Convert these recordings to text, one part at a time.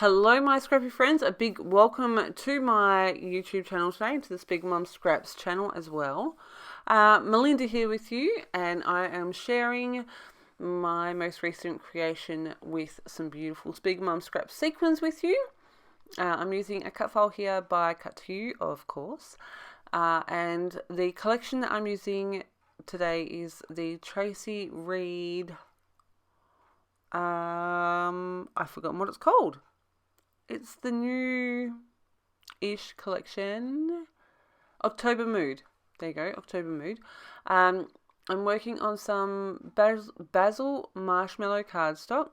Hello my scrappy friends, a big welcome to my YouTube channel today, to the SpiegelMom Scraps channel as well. Melinda here with you, and I am sharing my most recent creation with some beautiful SpiegelMom Scrap sequins with you. I'm using a cut file here by Cut2, of course, and the collection that I'm using today is the Tracy Reed, I've forgotten what it's called. It's the new-ish collection. October Mood. There you go, October Mood. I'm working on some basil marshmallow cardstock.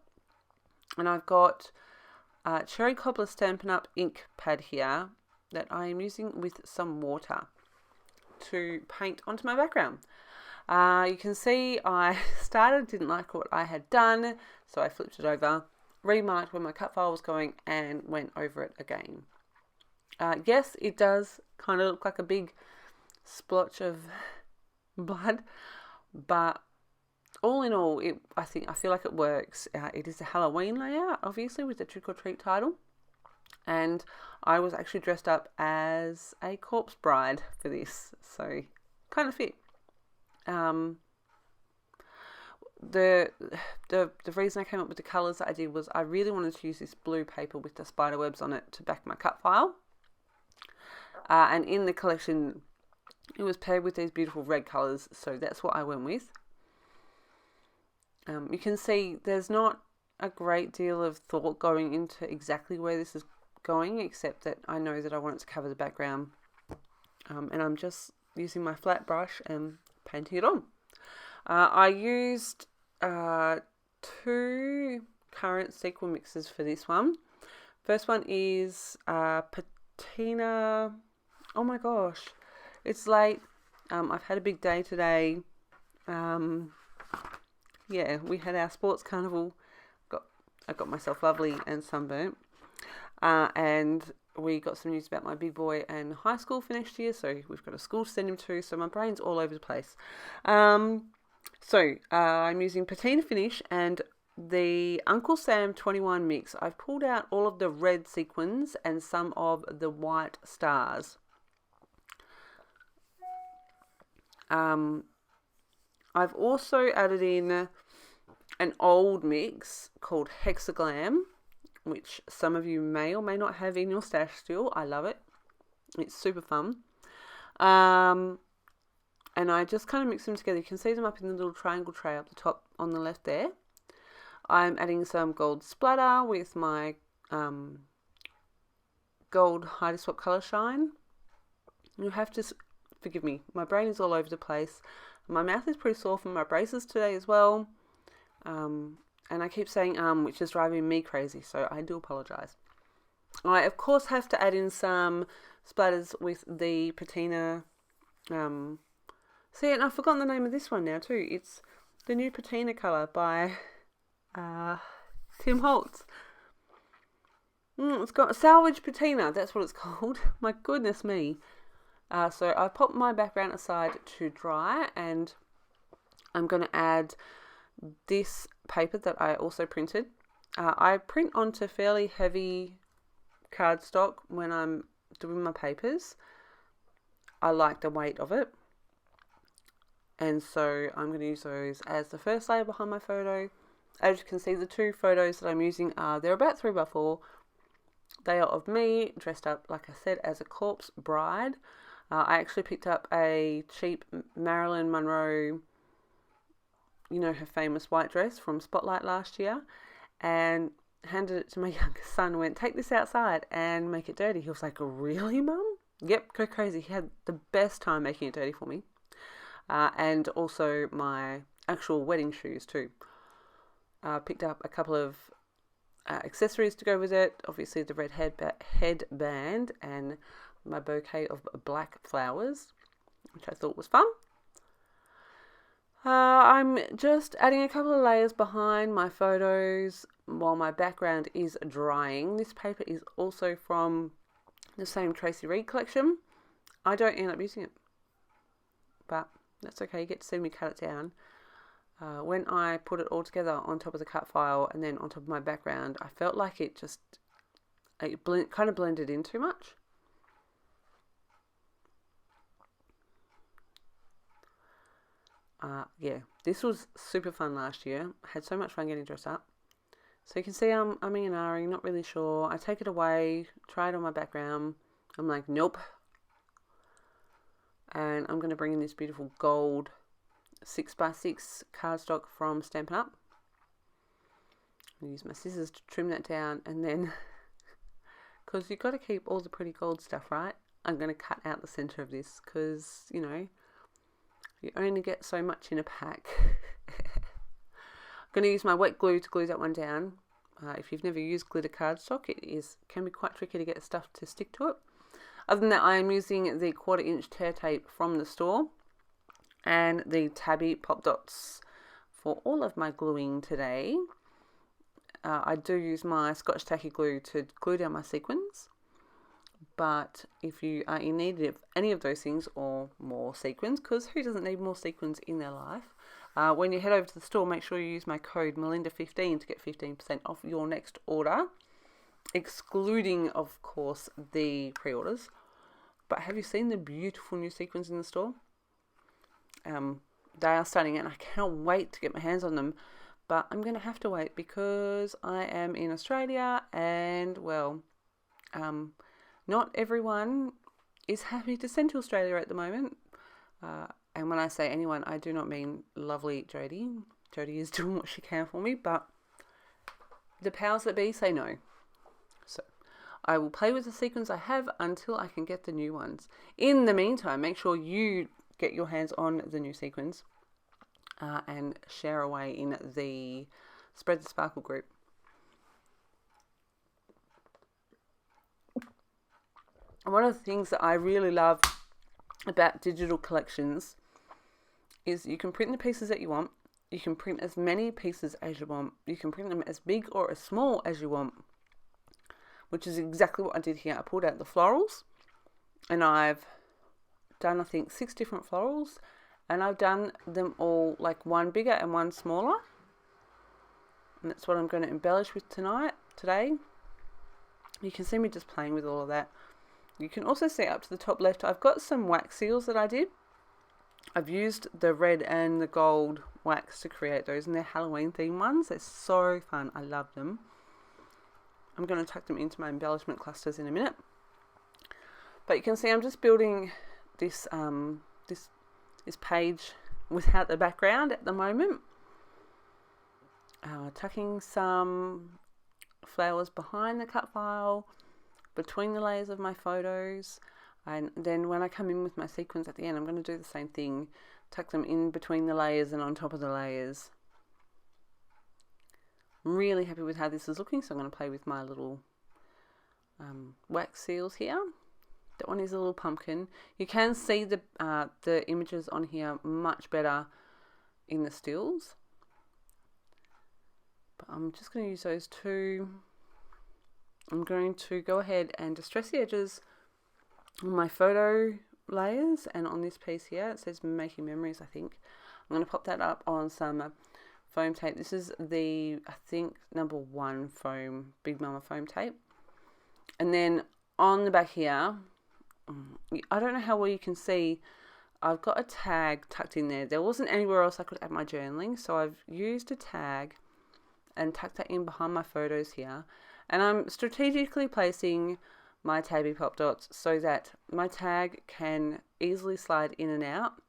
And I've got cherry cobbler Stampin' Up! Ink pad here that I am using with some water to paint onto my background. You can see I didn't like what I had done, so I flipped it over, remarked where my cut file was going, and went over it again. Yes, it does kind of look like a big splotch of blood, but all in all, I feel like it works. It is a Halloween layout, obviously, with the trick or treat title, and I was actually dressed up as a corpse bride for this, so kind of fit. The reason I came up with the colours that I did was I really wanted to use this blue paper with the spider webs on it to back my cut file. And in the collection, it was paired with these beautiful red colours, so that's what I went with. You can see there's not a great deal of thought going into exactly where this is going, except that I know that I want it to cover the background. And I'm just using my flat brush and painting it on. I used two current sequin mixes for this one. First one is Patina. Oh my gosh, it's late. I've had a big day today. Yeah, we had our sports carnival. I got myself lovely and sunburnt. And we got some news about my big boy and high school finished year, so we've got a school to send him to, so my brain's all over the place. I'm using Patina Finish and the Uncle Sam 21 mix. I've pulled out all of the red sequins and some of the white stars. I've also added in an old mix called Hexaglam, which some of you may or may not have in your stash still. I love it. It's super fun. And I just kind of mix them together. You can see them up in the little triangle tray up the top on the left there. I'm adding some gold splatter with my gold Hydro Swap Colour Shine. You have to forgive me. My brain is all over the place. My mouth is pretty sore from my braces today as well. And I keep saying which is driving me crazy, so I do apologise. I, of course, have to add in some splatters with the Patina. See, and I've forgotten the name of this one now too. It's the new Patina colour by Tim Holtz. It's got Salvage Patina, that's what it's called. My goodness me. So I've popped my background aside to dry, and I'm going to add this paper that I also printed. I print onto fairly heavy cardstock when I'm doing my papers. I like the weight of it. And so I'm going to use those as the first layer behind my photo. As you can see, the two photos that I'm using they're about 3x4. They are of me dressed up, like I said, as a corpse bride. I actually picked up a cheap Marilyn Monroe, you know, her famous white dress from Spotlight last year, and handed it to my youngest son and went, take this outside and make it dirty. He was like, really, Mum? Yep, go crazy. He had the best time making it dirty for me. And also my actual wedding shoes too. Picked up a couple of accessories to go with it. Obviously the red headband and my bouquet of black flowers, which I thought was fun. I'm just adding a couple of layers behind my photos while my background is drying. This paper is also from the same Tracy Reed collection. I don't end up using it, but that's okay. You get to see me cut it down. When I put it all together on top of the cut file and then on top of my background, I felt like it just it kind of blended in too much. Yeah, this was super fun last year. I had so much fun getting dressed up. So you can see I'm umming and ahhing, not really sure. I take it away, try it on my background. I'm like, nope. And I'm going to bring in this beautiful gold 6x6 cardstock from Stampin' Up. I'll use my scissors to trim that down, and then, because you've got to keep all the pretty gold stuff, right? I'm going to cut out the center of this because, you know, you only get so much in a pack. I'm going to use my wet glue to glue that one down. If you've never used glitter cardstock, can be quite tricky to get stuff to stick to it. Other than that, I am using the 1/4" tear tape from the store and the tabby pop dots for all of my gluing today. I do use my Scotch tacky glue to glue down my sequins, but if you are in need of any of those things or more sequins, because who doesn't need more sequins in their life, when you head over to the store, make sure you use my code Melinda15 to get 15% off your next order, excluding, of course, the pre-orders. But have you seen the beautiful new sequins in the store? They are stunning, and I cannot wait to get my hands on them. But I'm going to have to wait because I am in Australia, and, well, not everyone is happy to send to Australia at the moment. And when I say anyone, I do not mean lovely Jodie. Jodie is doing what she can for me, but the powers that be say no. So I will play with the sequins I have until I can get the new ones. In the meantime, make sure you get your hands on the new sequins and share away in the Spread the Sparkle group. One of the things that I really love about digital collections is you can print the pieces that you want. You can print as many pieces as you want. You can print them as big or as small as you want, which is exactly what I did here. I pulled out the florals, and I've done, I think, 6 different florals, and I've done them all like one bigger and one smaller, and that's what I'm going to embellish with today. You can see me just playing with all of that. You can also see up to the top left, I've got some wax seals that I did. I've used the red and the gold wax to create those, and they're Halloween themed ones. They're so fun. I love them. I'm going to tuck them into my embellishment clusters in a minute. But you can see I'm just building this this page without the background at the moment. Tucking some flowers behind the cut file, between the layers of my photos, and then when I come in with my sequins at the end, I'm going to do the same thing, tuck them in between the layers and on top of the layers. I'm really happy with how this is looking, so I'm going to play with my little wax seals here. That one is a little pumpkin. You can see the images on here much better in the stills, but I'm just going to use those two. I'm going to go ahead and distress the edges on my photo layers, and on this piece here it says Making Memories, I think. I'm going to pop that up on some foam tape. This is the, I think, #1 foam, Big Mama foam tape. And then on the back here, I don't know how well you can see, I've got a tag tucked in there. There wasn't anywhere else I could add my journaling, so I've used a tag and tucked that in behind my photos here. And I'm strategically placing my tabby pop dots so that my tag can easily slide in and out.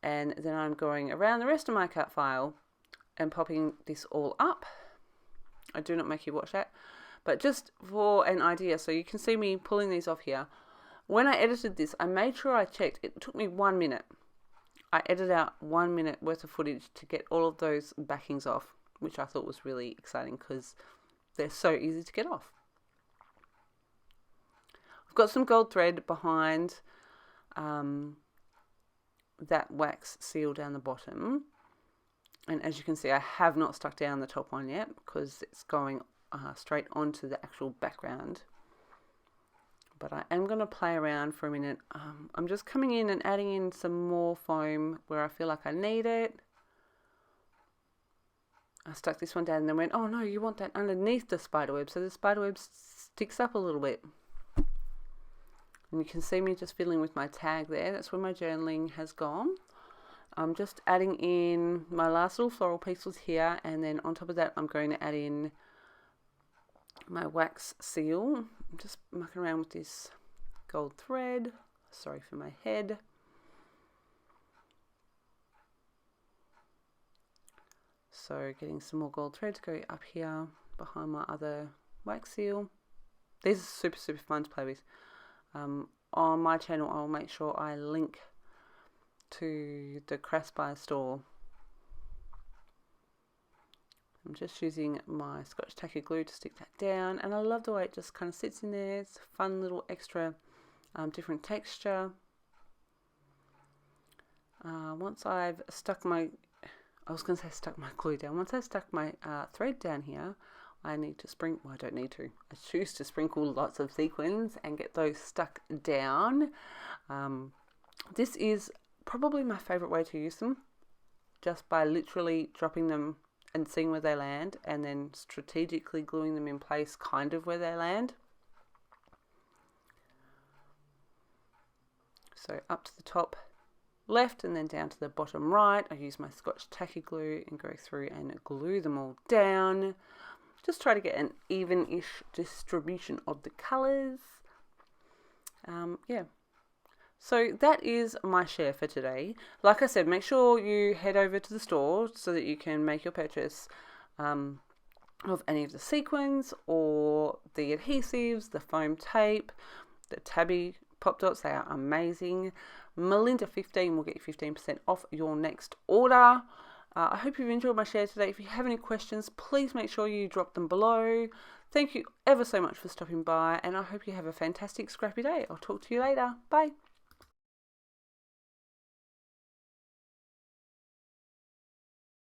And then I'm going around the rest of my cut file and popping this all up. I do not make you watch that, but just for an idea, so you can see me pulling these off here. When I edited this, I made sure I checked. It took me 1 minute. I edited out 1 minute worth of footage to get all of those backings off, which I thought was really exciting because they're so easy to get off. I've got some gold thread behind that wax seal down the bottom. And as you can see, I have not stuck down the top one yet because it's going straight onto the actual background. But I am going to play around for a minute. I'm just coming in and adding in some more foam where I feel like I need it. I stuck this one down and then went, oh no, you want that underneath the spider web, so the spider web sticks up a little bit. And you can see me just fiddling with my tag there. That's where my journaling has gone. I'm just adding in my last little floral pieces here, and then on top of that I'm going to add in my wax seal. I'm just mucking around with this gold thread. Sorry for my head. So getting some more gold thread to go up here behind my other wax seal. These are super, super fun to play with. On my channel I'll make sure I link to the Scrapbook store. I'm just using my Scotch tacky glue to stick that down, and I love the way it just kind of sits in there. It's a fun little extra different texture. Once I've stuck my, stuck my glue down. Once I've stuck my thread down here, I need to sprinkle, well, I don't need to, I choose to sprinkle lots of sequins and get those stuck down. This is probably my favorite way to use them, just by literally dropping them and seeing where they land, and then strategically gluing them in place kind of where they land. So up to the top left and then down to the bottom right, I use my Scotch tacky glue and go through and glue them all down. Just try to get an even-ish distribution of the colours. Yeah. So that is my share for today. Like I said, make sure you head over to the store so that you can make your purchase of any of the sequins or the adhesives, the foam tape, the tabby pop dots. They are amazing. Melinda15 will get you 15% off your next order. I hope you've enjoyed my share today. If you have any questions, please make sure you drop them below. Thank you ever so much for stopping by, and I hope you have a fantastic scrappy day. I'll talk to you later. Bye.